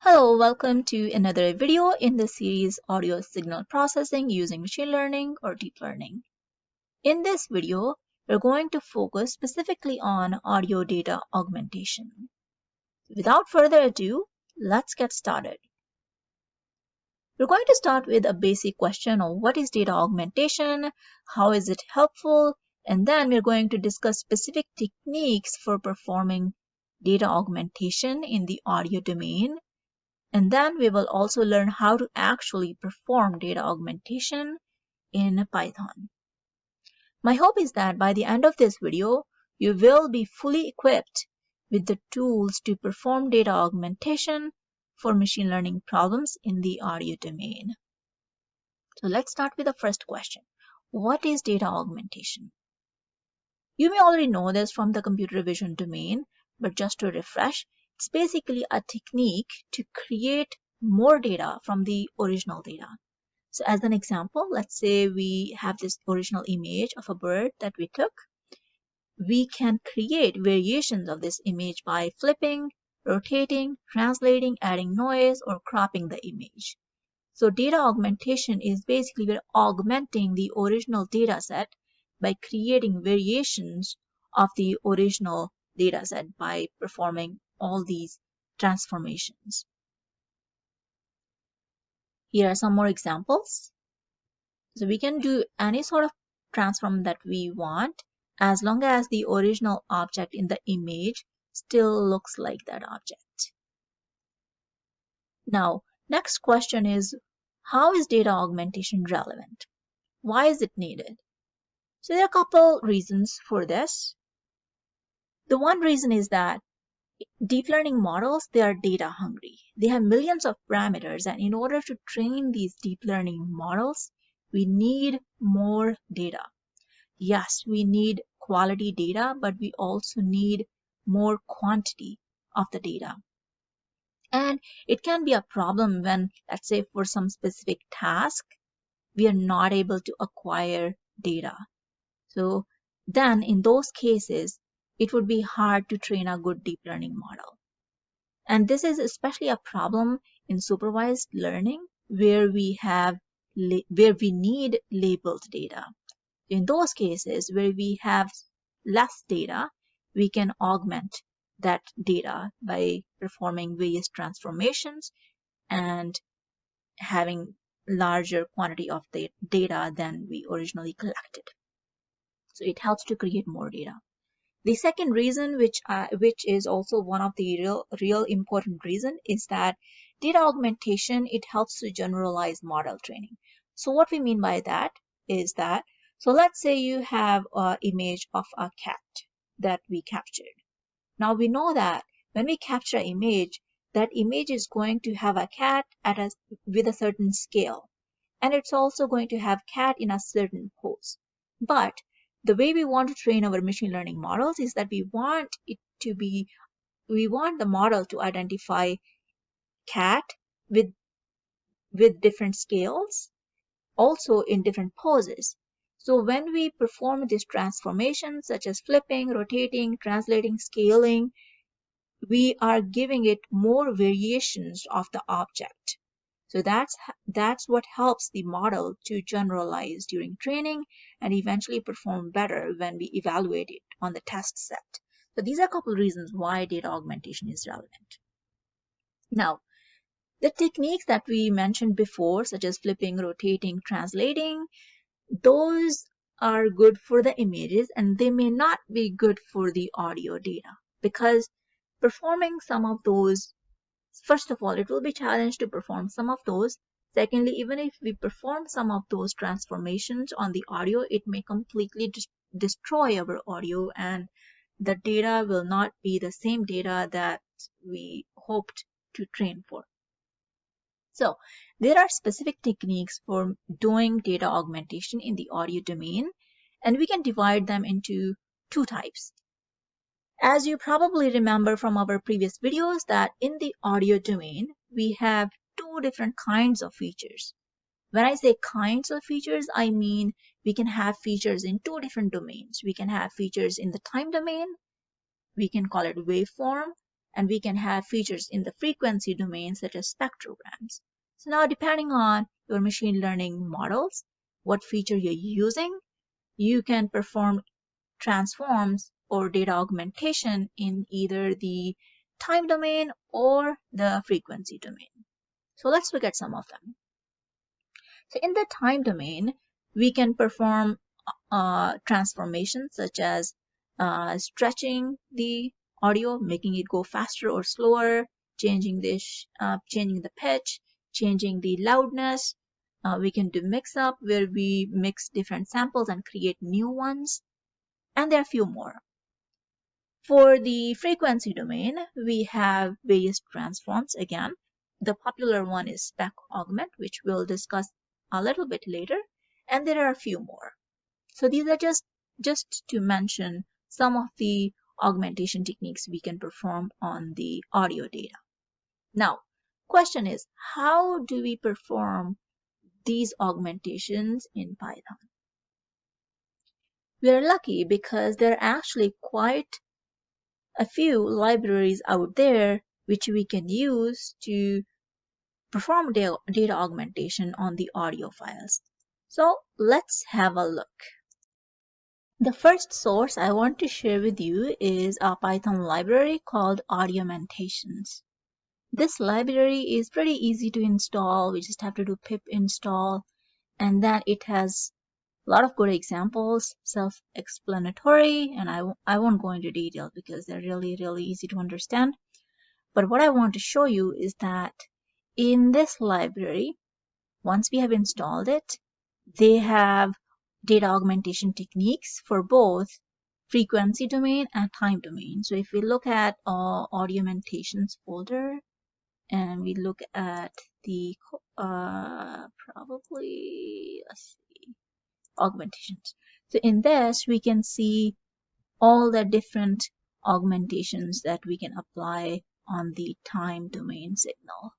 Hello, welcome to another video in the series Audio Signal Processing using Machine Learning or Deep Learning. In this video, we're going to focus specifically on audio data augmentation. Without further ado, let's get started. We're going to start with a basic question of what is data augmentation, how is it helpful, and then we're going to discuss specific techniques for performing data augmentation in the audio domain. And then we will also learn how to actually perform data augmentation in Python. My hope is that by the end of this video, you will be fully equipped with the tools to perform data augmentation for machine learning problems in the audio domain. So let's start with the first question. What is data augmentation? You may already know this from the computer vision domain, but just to refresh, it's basically a technique to create more data from the original data. So as an example, let's say we have this original image of a bird that we took. We can create variations of this image by flipping, rotating, translating, adding noise, or cropping the image. So data augmentation is basically we're augmenting the original data set by creating variations of the original data set by performing all these transformations. Here are some more examples. So we can do any sort of transform that we want as long as the original object in the image still looks like that object. Now, next question is, how is data augmentation relevant? Why is it needed? So there are a couple reasons for this. The one reason is that deep learning models, they are data hungry. They have millions of parameters, and in order to train these deep learning models, we need more data. Yes, we need quality data, but we also need more quantity of the data. And it can be a problem when, let's say, for some specific task, we are not able to acquire data. So then in those cases, it would be hard to train a good deep learning model. And this is especially a problem in supervised learning where we need labeled data. In those cases where we have less data, we can augment that data by performing various transformations and having larger quantity of the data than we originally collected. So it helps to create more data. The second reason, which is also one of the real important reason, is that data augmentation, it helps to generalize model training. So what we mean by that is that, so let's say you have an image of a cat that we captured. Now we know that when we capture an image, that image is going to have a cat with a certain scale, and it's also going to have cat in a certain pose. But the way we want to train our machine learning models is that we want the model to identify cat with different scales, also in different poses. So when we perform these transformations such as flipping, rotating, translating, scaling, we are giving it more variations of the object. So that's what helps the model to generalize during training and eventually perform better when we evaluate it on the test set. So these are a couple of reasons why data augmentation is relevant. Now, the techniques that we mentioned before, such as flipping, rotating, translating, those are good for the images and they may not be good for the audio data, because performing some of those, first of all, it will be challenged to perform some of those. Secondly, even if we perform some of those transformations on the audio, it may completely destroy our audio and the data will not be the same data that we hoped to train for. So there are specific techniques for doing data augmentation in the audio domain, and we can divide them into two types. As you probably remember from our previous videos, that in the audio domain, we have two different kinds of features. When I say kinds of features, I mean we can have features in two different domains. We can have features in the time domain, we can call it waveform, and we can have features in the frequency domain such as spectrograms. So now depending on your machine learning models, what feature you're using, you can perform transforms or data augmentation in either the time domain or the frequency domain. So let's look at some of them. So in the time domain, we can perform transformations such as stretching the audio, making it go faster or slower, changing the pitch, changing the loudness. We can do mix up where we mix different samples and create new ones, and there are a few more. For the frequency domain, we have various transforms. Again, the popular one is spec augment, which we'll discuss a little bit later, and there are a few more. So these are just to mention some of the augmentation techniques we can perform on the audio data. Now, question is, how do we perform these augmentations in Python? We are lucky because there are actually quite a few libraries out there which we can use to perform data augmentation on the audio files. So let's have a look. The first source I want to share with you is a Python library called Audiomentations. This library is pretty easy to install. We just have to do pip install, and then it has a lot of good examples, self-explanatory, and I won't go into detail because they're really easy to understand. But what I want to show you is that in this library, once we have installed it, they have data augmentation techniques for both frequency domain and time domain. So if we look at Audiomentations folder and we look at the probably, let's see, augmentations. So in this, we can see all the different augmentations that we can apply on the time domain signal.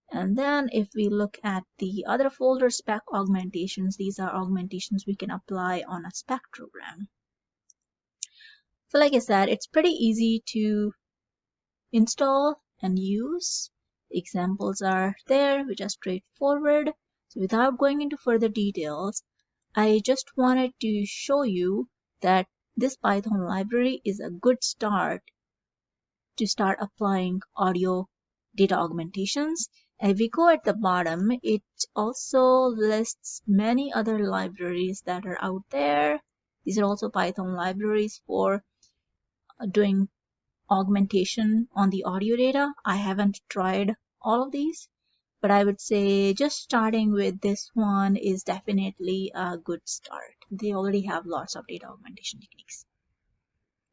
And then if we look at the other folder, spec augmentations, these are augmentations we can apply on a spectrogram. So like I said, it's pretty easy to install and use. Examples are there, which are straightforward. So without going into further details, I just wanted to show you that this Python library is a good start to start applying audio data augmentations. If we go at the bottom, it also lists many other libraries that are out there. These are also Python libraries for doing augmentation on the audio data. I haven't tried all of these, but I would say just starting with this one is definitely a good start. They already have lots of data augmentation techniques.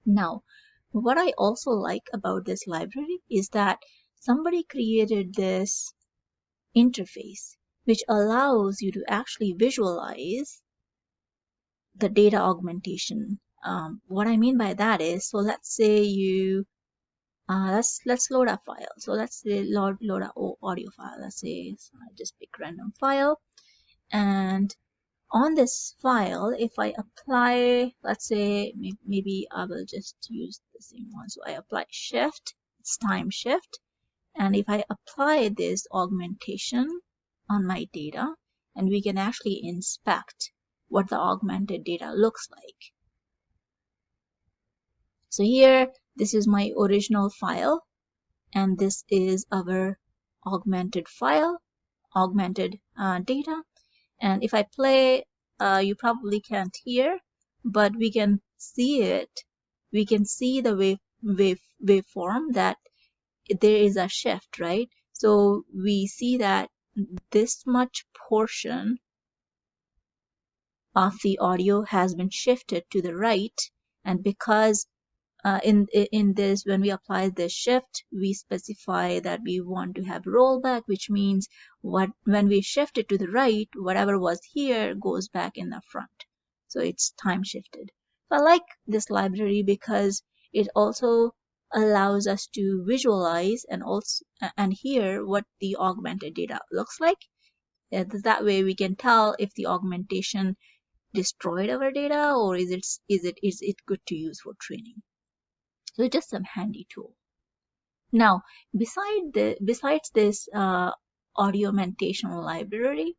Now, what I also like about this library is that somebody created this interface which allows you to actually visualize the data augmentation. What I mean by that is, so let's say you let's load a file. So let's say load an audio file. Let's say, so I just pick random file, and on this file, if I apply, let's say maybe I will just use the same one. So I apply shift, it's time shift, and if I apply this augmentation on my data, and we can actually inspect what the augmented data looks like. So here, this is my original file, and this is our augmented file, augmented data. And if I play, you probably can't hear, but we can see it. We can see the waveform that there is a shift, right? So we see that this much portion of the audio has been shifted to the right, and because in this, when we apply this shift, we specify that we want to have rollback, which means when we shift it to the right, whatever was here goes back in the front. So it's time shifted. So I like this library because it also allows us to visualize and hear what the augmented data looks like. That way we can tell if the augmentation destroyed our data or is it good to use for training. So just some handy tool. Now, besides this Audiomentations library,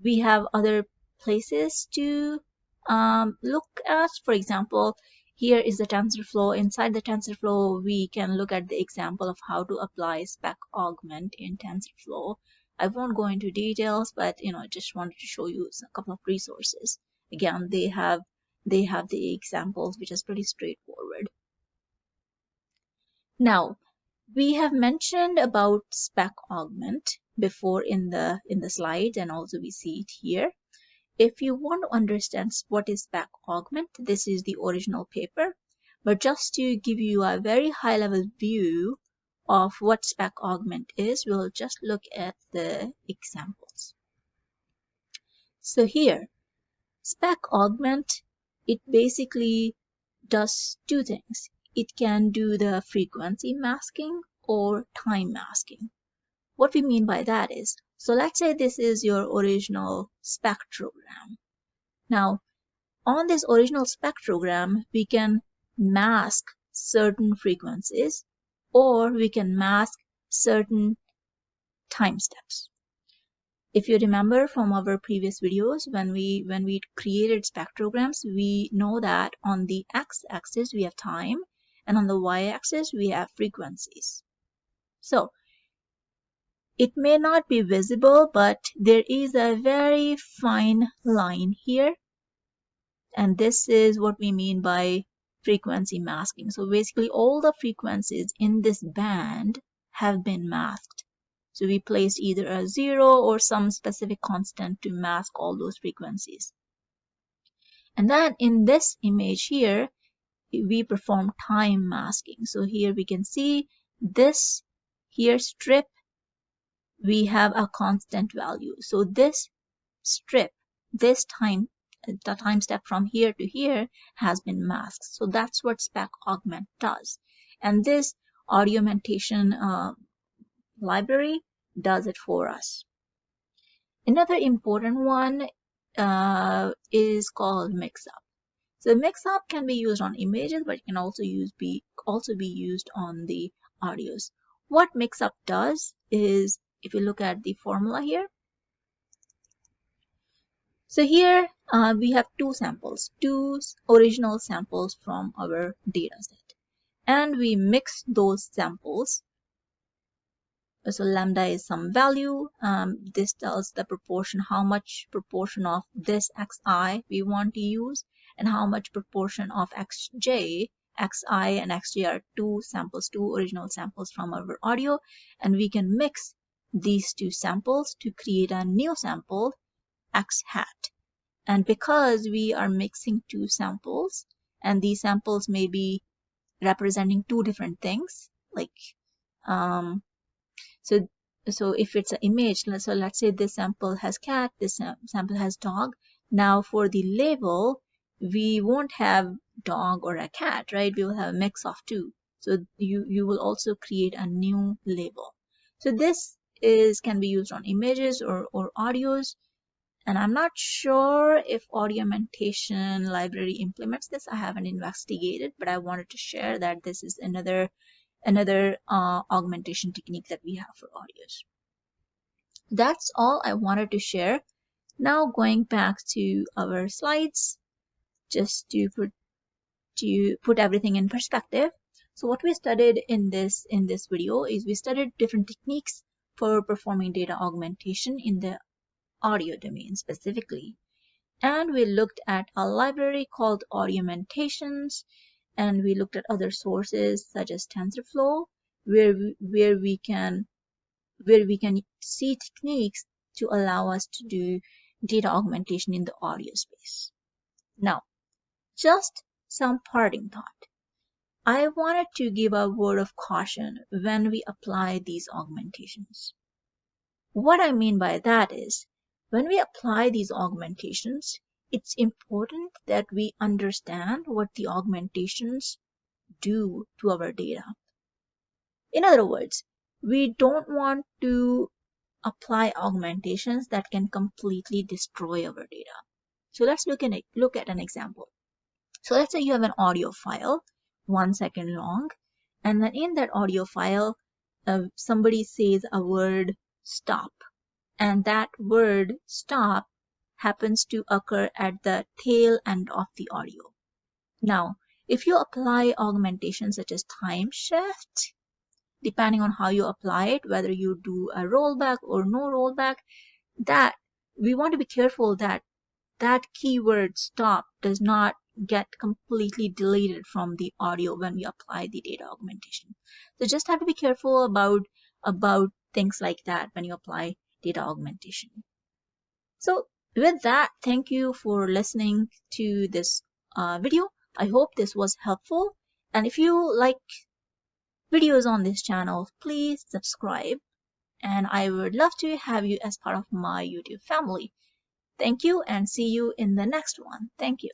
we have other places to look at. For example, here is the TensorFlow. Inside the TensorFlow, we can look at the example of how to apply spec augment in TensorFlow. I won't go into details, but I just wanted to show you a couple of resources. Again, they have the examples, which is pretty straightforward. Now, we have mentioned about spec augment before in the slides, and also we see it here. If you want to understand what is spec augment, this is the original paper. But just to give you a very high level view of what spec augment is, we'll just look at the examples. So here, spec augment, it basically does two things. It can do the frequency masking or time masking. What we mean by that is, so let's say this is your original spectrogram. Now, on this original spectrogram, we can mask certain frequencies, or we can mask certain time steps. If you remember from our previous videos, when we created spectrograms, we know that on the x-axis we have time, and on the y-axis we have frequencies. So it may not be visible, but there is a very fine line here, and this is what we mean by frequency masking. So basically all the frequencies in this band have been masked. So we placed either a 0 or some specific constant to mask all those frequencies. And then in this image here, we perform time masking. So here we can see this here strip, we have a constant value. So this strip, this time, the time step from here to here has been masked. So that's what spec augment does. And this Audiomentations library does it for us. Another important one is called mix-up. So mix-up can be used on images, but it can also be used on the audios. What mix-up does is, if you look at the formula here, so here we have two original samples from our data set, and we mix those samples. So lambda is some value. This tells the proportion, how much proportion of this xi we want to use, and how much proportion of xj. Xi and xj are two original samples from our audio, and we can mix these two samples to create a new sample, x hat. And because we are mixing two samples, and these samples may be representing two different things, like so if it's an image, so let's say this sample has cat, this sample has dog. Now for the label, we won't have dog or a cat, right? We will have a mix of two. So you will also create a new label. So this can be used on images or audios. And I'm not sure if Audiomentations library implements this. I haven't investigated, but I wanted to share that this is another augmentation technique that we have for audios. That's all I wanted to share. Now going back to our slides, just to put everything in perspective. So what we studied in this video is we studied different techniques for performing data augmentation in the audio domain specifically. And we looked at a library called Audiomentations, and we looked at other sources such as TensorFlow, where we can see techniques to allow us to do data augmentation in the audio space. Now, just some parting thought. I wanted to give a word of caution when we apply these augmentations. What I mean by that is, when we apply these augmentations, it's important that we understand what the augmentations do to our data. In other words, we don't want to apply augmentations that can completely destroy our data. So let's look at an example. So let's say you have an audio file 1 second long, and then in that audio file, somebody says a word stop, and that word stop happens to occur at the tail end of the audio. Now, if you apply augmentation such as time shift, depending on how you apply it, whether you do a rollback or no rollback, that we want to be careful that that keyword stop does not get completely deleted from the audio when we apply the data augmentation. So just have to be careful about things like that when you apply data augmentation. So with that, thank you for listening to this video. I hope this was helpful. And if you like videos on this channel, please subscribe. And I would love to have you as part of my YouTube family. Thank you and see you in the next one. Thank you.